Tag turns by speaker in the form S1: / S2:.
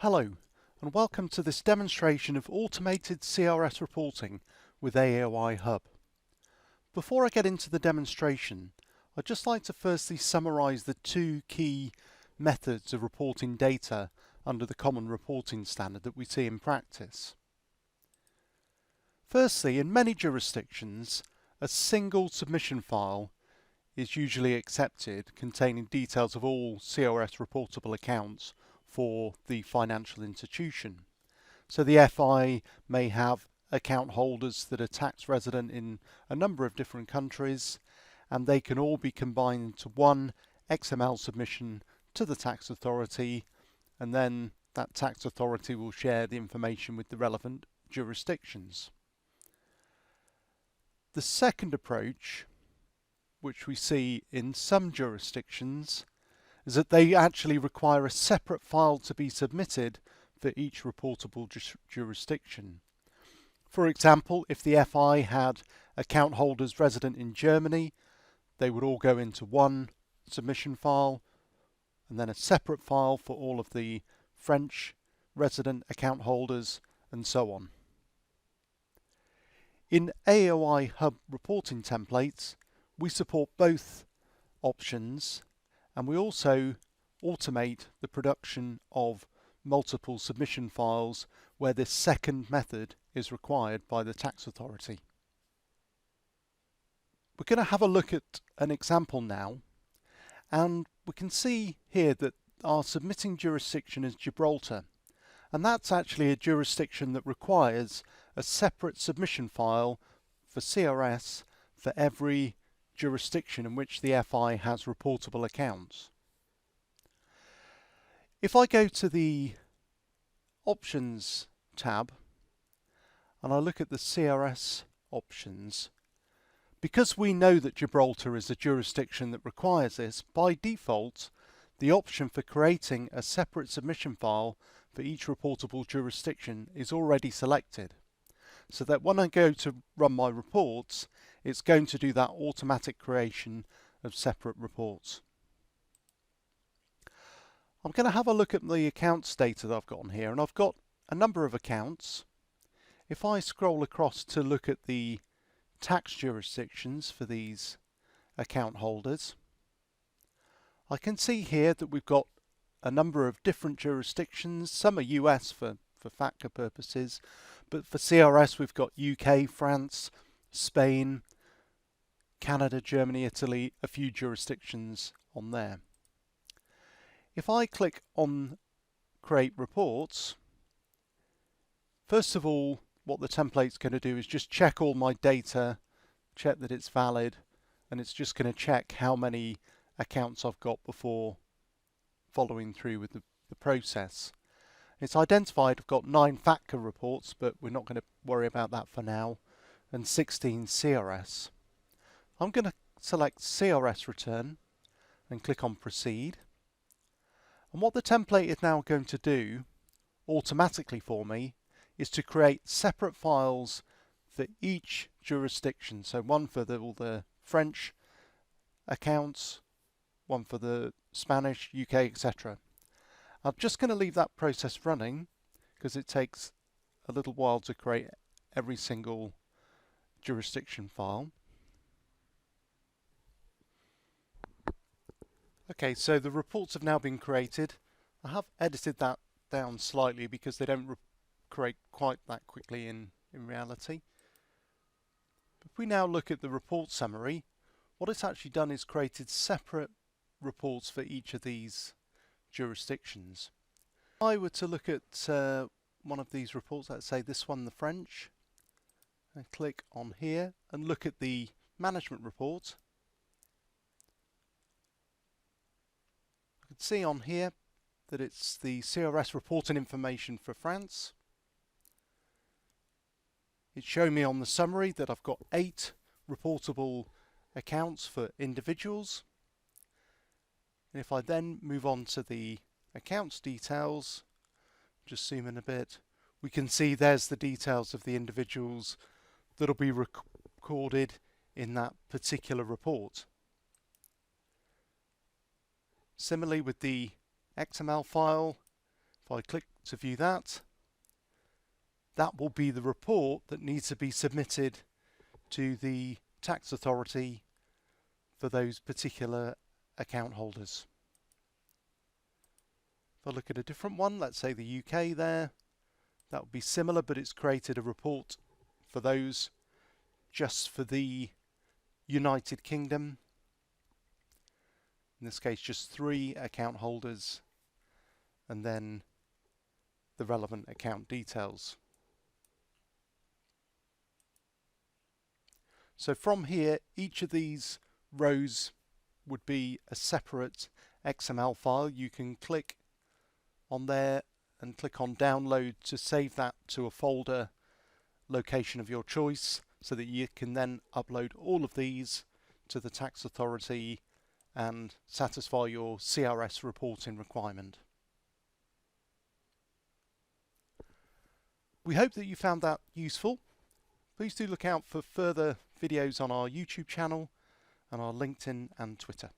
S1: Hello, and welcome to this demonstration of automated CRS reporting with AOI Hub. Before I get into the demonstration, I'd just like to firstly summarize the two key methods of reporting data under the Common Reporting Standard that we see in practice. Firstly, in many jurisdictions, a single submission file is usually accepted containing details of all CRS reportable accounts for the financial institution. So the FI may have account holders that are tax resident in a number of different countries, and they can all be combined into one XML submission to the tax authority, and then that tax authority will share the information with the relevant jurisdictions. The second approach, which we see in some jurisdictions, is that they actually require a separate file to be submitted for each reportable jurisdiction. For example, if the FI had account holders resident in Germany, they would all go into one submission file, and then a separate file for all of the French resident account holders, and so on. In AOI Hub reporting templates, we support both options, and we also automate the production of multiple submission files where this second method is required by the tax authority. We're going to have a look at an example now, and we can see here that our submitting jurisdiction is Gibraltar, and that's actually a jurisdiction that requires a separate submission file for CRS for every jurisdiction in which the FI has reportable accounts. If I go to the Options tab and I look at the CRS options, because we know that Gibraltar is a jurisdiction that requires this, by default the option for creating a separate submission file for each reportable jurisdiction is already selected, so that when I go to run my reports, it's going to do that automatic creation of separate reports. I'm going to have a look at the accounts data that I've got on here, and I've got a number of accounts. If I scroll across to look at the tax jurisdictions for these account holders, I can see here that we've got a number of different jurisdictions. Some are US for FATCA purposes, but for CRS we've got UK, France, Spain, Canada, Germany, Italy, a few jurisdictions on there. If I click on Create Reports, first of all, what the template's going to do is just check all my data, check that it's valid, and it's just going to check how many accounts I've got before following through with the process. It's identified I've got 9 FATCA reports, but we're not going to worry about that for now, and 16 CRS. I'm going to select CRS Return and click on Proceed. And what the template is now going to do automatically for me is to create separate files for each jurisdiction. So one for all the French accounts, one for the Spanish, UK, etc. I'm just going to leave that process running because it takes a little while to create every single jurisdiction file. Okay, so the reports have now been created. I have edited that down slightly because they don't create quite that quickly in reality. If we now look at the report summary, what it's actually done is created separate reports for each of these jurisdictions. If I were to look at one of these reports, let's say this one, the French, and click on here and look at the management report, you can see on here that it's the CRS reporting information for France. It's showing me on the summary that I've got 8 reportable accounts for individuals. And if I then move on to the accounts details, just zoom in a bit, we can see there's the details of the individuals that'll be recorded in that particular report. Similarly with the XML file, if I click to view that. That will be the report that needs to be submitted to the tax authority for those particular account holders. If I look at a different one, let's say the UK there, that would be similar, but it's created a report for those just for the United Kingdom. In this case, just 3 account holders, and then the relevant account details. So from here, each of these rows would be a separate XML file. You can click on there and click on download to save that to a folder location of your choice, so that you can then upload all of these to the tax authority and satisfy your CRS reporting requirement. We hope that you found that useful. Please do look out for further videos on our YouTube channel and our LinkedIn and Twitter.